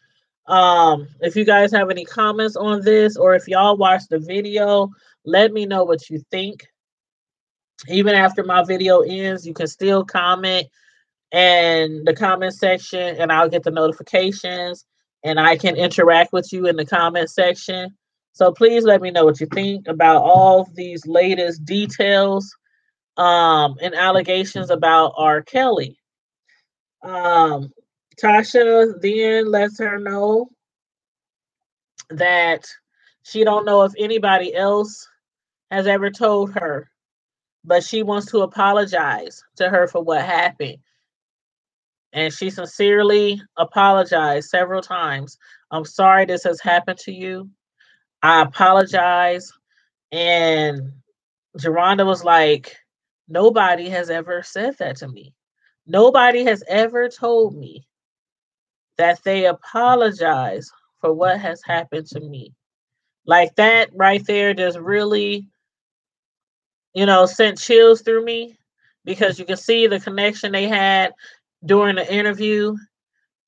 If you guys have any comments on this, or if y'all watch the video, let me know what you think. Even after my video ends, you can still comment in the comment section, and I'll get the notifications, and I can interact with you in the comment section. So please let me know what you think about all these latest details and allegations about R. Kelly. Um, Tasha then lets her know that she don't know if anybody else has ever told her, but she wants to apologize to her for what happened. And she sincerely apologized several times. I'm sorry this has happened to you. I apologize. And Jerhonda was like, nobody has ever said that to me. Nobody has ever told me that they apologize for what has happened to me. Like that right there just really, sent chills through me, because you can see the connection they had during the interview.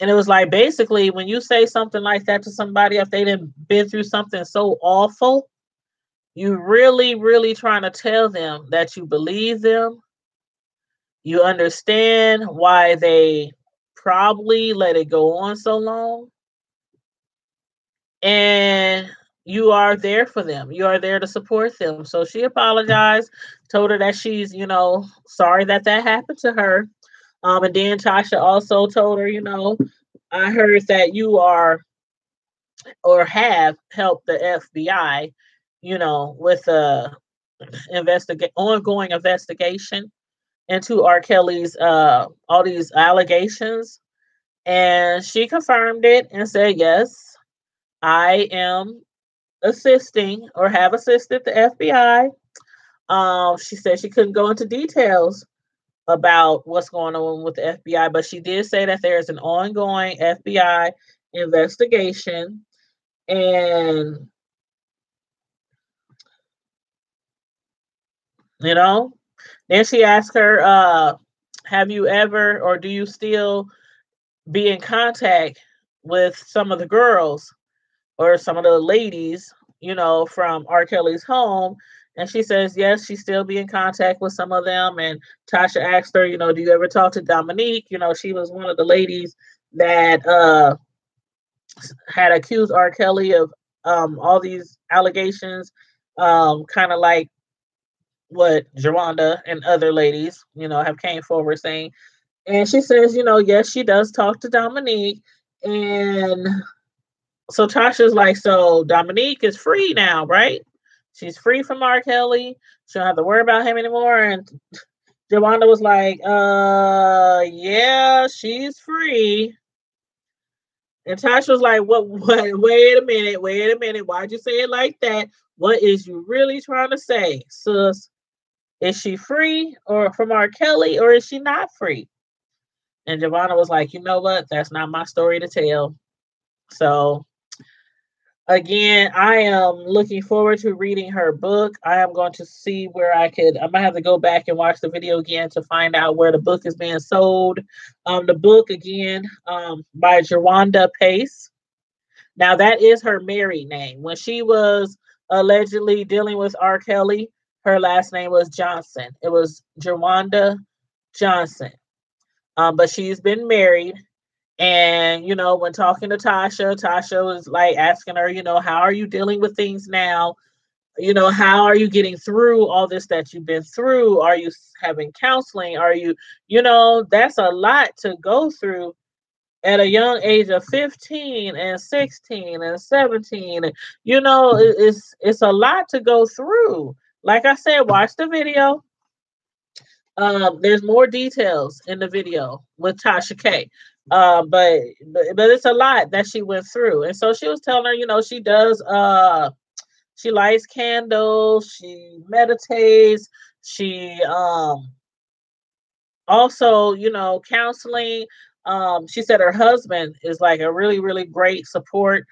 And it was like, basically, when you say something like that to somebody, if they didn't been through something so awful, you really, really trying to tell them that you believe them. You understand why they probably let it go on so long. And you are there for them. You are there to support them. So she apologized, told her that she's, sorry that happened to her. And then Tasha also told her, I heard that you are or have helped the FBI, with a ongoing investigation into R. Kelly's all these allegations. And she confirmed it and said, yes, I am assisting or have assisted the FBI. She said she couldn't go into details about what's going on with the FBI, but she did say that there is an ongoing FBI investigation. And, then she asked her, have you ever, or do you still be in contact with some of the girls or some of the ladies, from R. Kelly's home? And she says, yes, she still be in contact with some of them. And Tasha asked her, do you ever talk to Dominique? She was one of the ladies that had accused R. Kelly of all these allegations, kind of like what Jerhonda and other ladies, have came forward saying. And she says, yes, she does talk to Dominique. And so Tasha's like, so Dominique is free now, right? She's free from R. Kelly. She don't have to worry about him anymore. And Jerhonda was like, yeah, she's free. And Tasha was like, what, wait a minute. Why'd you say it like that? What is you really trying to say, sis? Is she free or from R. Kelly, or is she not free? And Giovanna was like, you know what? That's not my story to tell. So again, I am looking forward to reading her book. I am going to see where I might have to go back and watch the video again to find out where the book is being sold. The book again, by Jerhonda Pace. Now that is her married name. When she was allegedly dealing with R. Kelly, her last name was Johnson. It was Jerhonda Johnson. But she's been married. And, when talking to Tasha, Tasha was like asking her, how are you dealing with things now? How are you getting through all this that you've been through? Are you having counseling? Are you, that's a lot to go through at a young age of 15 and 16 and 17. It's a lot to go through. Like I said, watch the video. There's more details in the video with Tasha K. But it's a lot that she went through. And so she was telling her, she does she lights candles, she meditates, she also, counseling. She said her husband is like a really, really great support.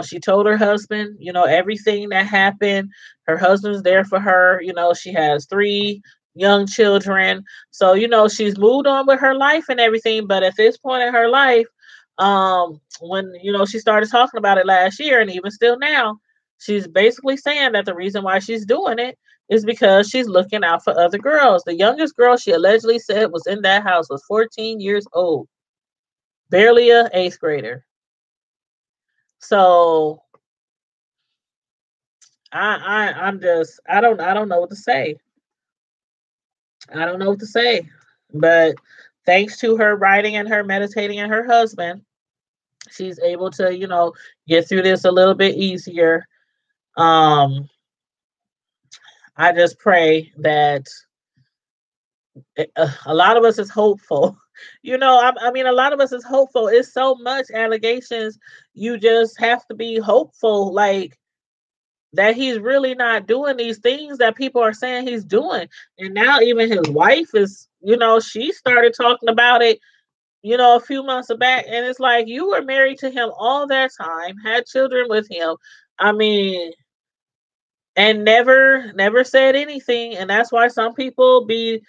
She told her husband, everything that happened. Her husband's there for her. She has 3 young children. So, she's moved on with her life and everything. But at this point in her life, when, she started talking about it last year and even still now, she's basically saying that the reason why she's doing it is because she's looking out for other girls. The youngest girl she allegedly said was in that house was 14 years old, barely a 8th grader. So I don't know what to say. I don't know what to say. But thanks to her writing and her meditating and her husband, she's able to, get through this a little bit easier. Um, I just pray that a lot of us is hopeful. I mean, a lot of us is hopeful. It's so much allegations. You just have to be hopeful, like that he's really not doing these things that people are saying he's doing. And now even his wife is, she started talking about it, a few months back. And it's like, you were married to him all that time, had children with him. I mean, and never said anything. And that's why some people be,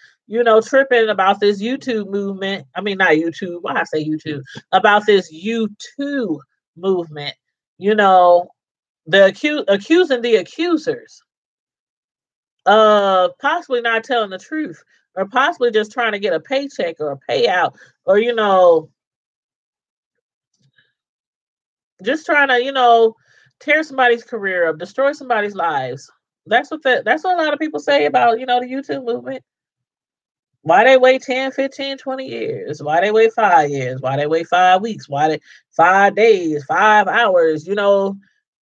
tripping about this YouTube movement. I mean, not YouTube. Why I say YouTube? About this YouTube movement. Accusing the accusers of possibly not telling the truth, or possibly just trying to get a paycheck or a payout, or just trying to tear somebody's career up, destroy somebody's lives. That's what a lot of people say about the YouTube movement. Why they wait 10, 15, 20 years? Why they wait 5 years? Why they wait 5 weeks? Why they 5 days, 5 hours?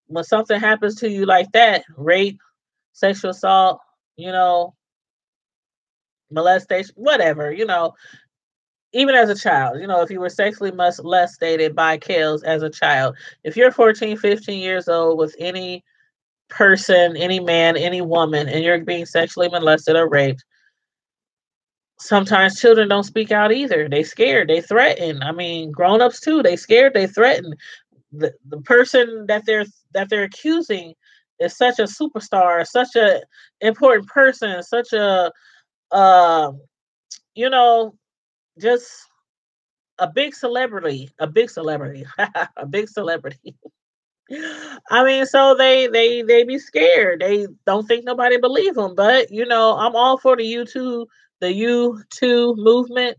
When something happens to you like that, rape, sexual assault, you know, molestation, whatever, even as a child, if you were sexually molested by Kales as a child, if you're 14, 15 years old with any person, any man, any woman, and you're being sexually molested or raped, sometimes children don't speak out either. They scared, they threaten. I mean, grown-ups too, they scared, they threaten. The person that they're accusing is such a superstar, such a important person, such a uh, you know, just a big celebrity, a big celebrity, a big celebrity. I mean, so they be scared. They don't think nobody believe them. But I'm all for the U2 movement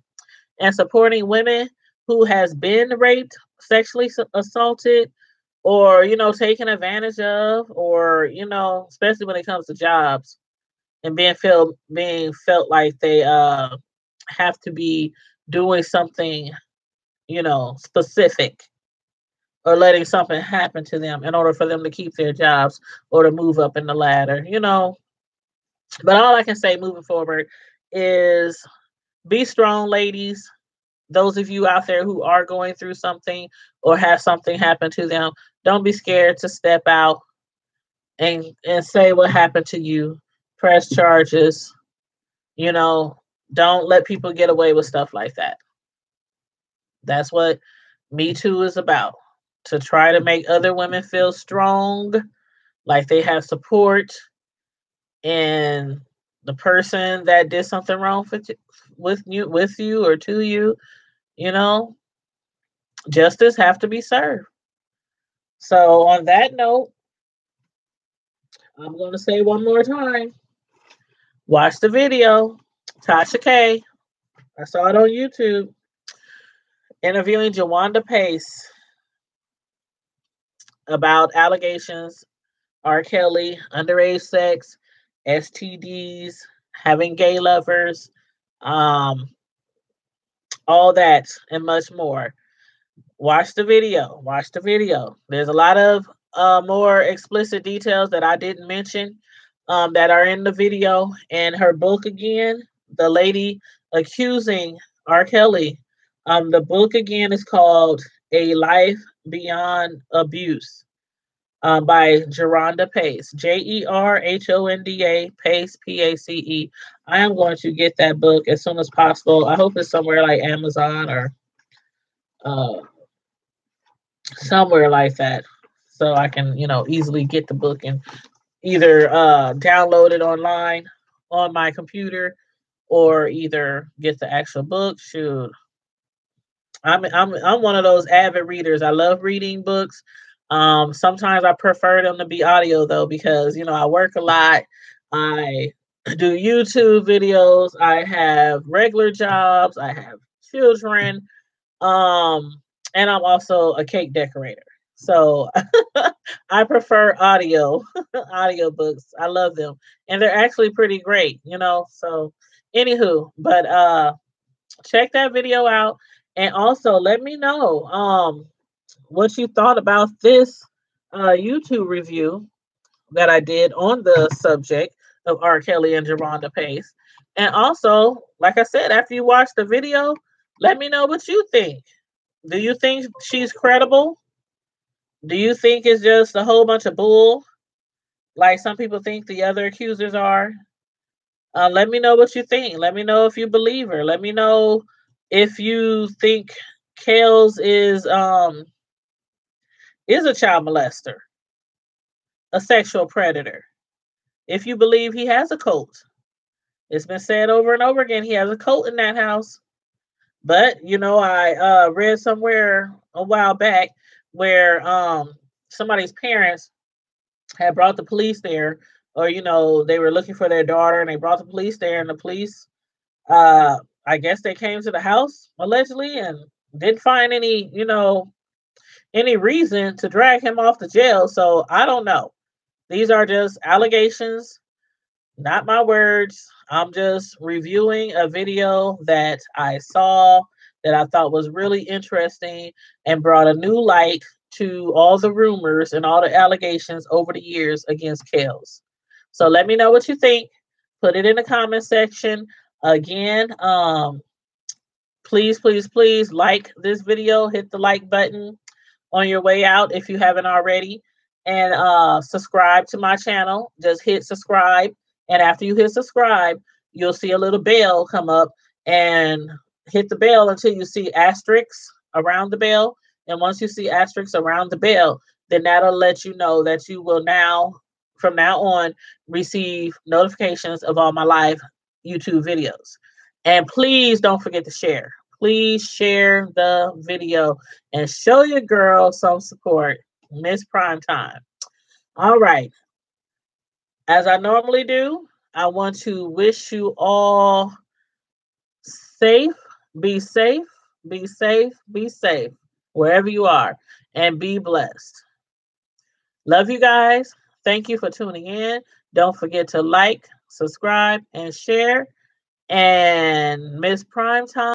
and supporting women who has been raped, sexually assaulted, or taken advantage of, or especially when it comes to jobs and being felt like they have to be doing something specific, or letting something happen to them in order for them to keep their jobs or to move up in the ladder. But all I can say moving forward is be strong, ladies. those of you out there who are going through something or have something happen to them, don't be scared to step out and say what happened to you, press charges, you know, don't let people get away with stuff like that. That's what Me Too is about. To try to make other women feel strong, like they have support, and the person that did something wrong with you or to you, you know, justice have to be served. So on that note, I'm going to say one more time, watch the video. Tasha K, I saw it on YouTube, interviewing Jerhonda Pace about allegations, R. Kelly, underage sex, STDs, having gay lovers, um, all that and much more. Watch the video. Watch the video. There's a lot of more explicit details that I didn't mention that are in the video. And her book again, the lady accusing R. Kelly. The book again is called A Life Beyond Abuse by Jerhonda Pace. Jerhonda Pace, Pace. I am going to get that book as soon as possible. I hope it's somewhere like Amazon or uh, somewhere like that, so I can, easily get the book and either download it online on my computer or either get the actual book. Shoot, I'm one of those avid readers. I love reading books. Sometimes I prefer them to be audio though, because I work a lot. I do YouTube videos. I have regular jobs. I have children. Um, and I'm also a cake decorator. So I prefer audio books. I love them. And they're actually pretty great. So anywho, but check that video out and also let me know what you thought about this YouTube review that I did on the subject of R. Kelly and Jerhonda Pace. And also, like I said, after you watch the video, let me know what you think. Do you think she's credible? Do you think it's just a whole bunch of bull, like some people think the other accusers are? Let me know what you think. Let me know if you believe her. Let me know if you think Kales is a child molester, a sexual predator. If you believe he has a cult, it's been said over and over again he has a cult in that house. But I read somewhere a while back where somebody's parents had brought the police there, or they were looking for their daughter, and they brought the police there, and the police, I guess they came to the house allegedly and didn't find any reason to drag him off to jail. So I don't know. These are just allegations, not my words. I'm just reviewing a video that I saw that I thought was really interesting and brought a new light to all the rumors and all the allegations over the years against Kels. So let me know what you think. Put it in the comment section. Again, please, please, please like this video. Hit the like button on your way out if you haven't already. And subscribe to my channel. Just hit subscribe. And after you hit subscribe, you'll see a little bell come up, and hit the bell until you see asterisks around the bell. And once you see asterisks around the bell, then that'll let you know that you will from now on, receive notifications of all my live YouTube videos. And please don't forget to share. Please share the video and show your girl some support. Miss Prime Time. All right. As I normally do, I want to wish you all safe, be safe, be safe, be safe, wherever you are, and be blessed. Love you guys. Thank you for tuning in. Don't forget to like, subscribe, and share. And Miss Prime Time.